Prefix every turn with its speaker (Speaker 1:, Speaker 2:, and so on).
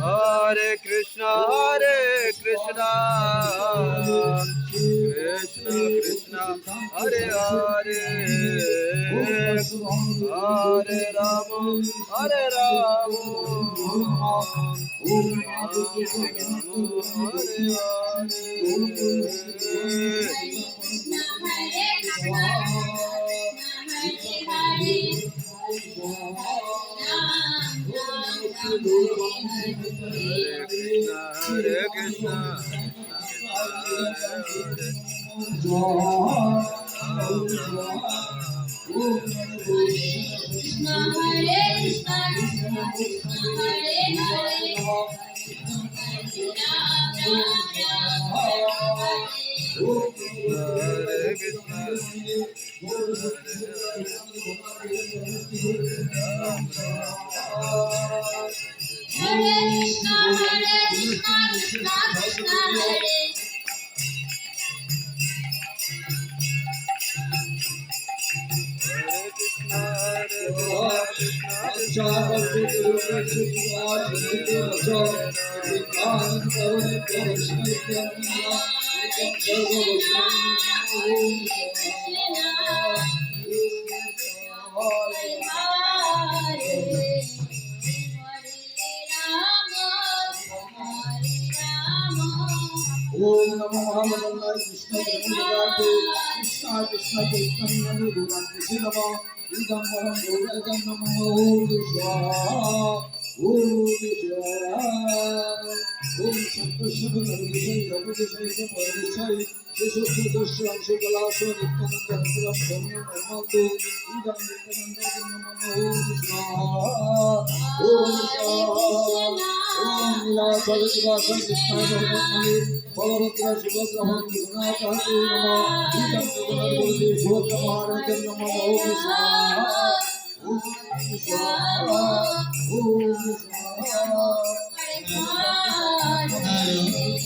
Speaker 1: Hare Krishna, Krishna Krishna, Hare Hare, Hare Rama, Hare Rama, Hare Krishna, Om Namo Bhagavate Krishna Krishna Krishna Chaitanya Bhagavate Namo Idam Maham Bhagavate Namo Om Shakti Shubha Navijay Navijay Navijay Shishukhi Dashram Shikalaso Nityananda Hriram Dhamma Nirmatu Idam Nityananda Namo Om Lila Bhagavata Krishna Bhagavate Balavratra Subhadra Bhagavata Namo Idam Nityananda Shubha Namo Om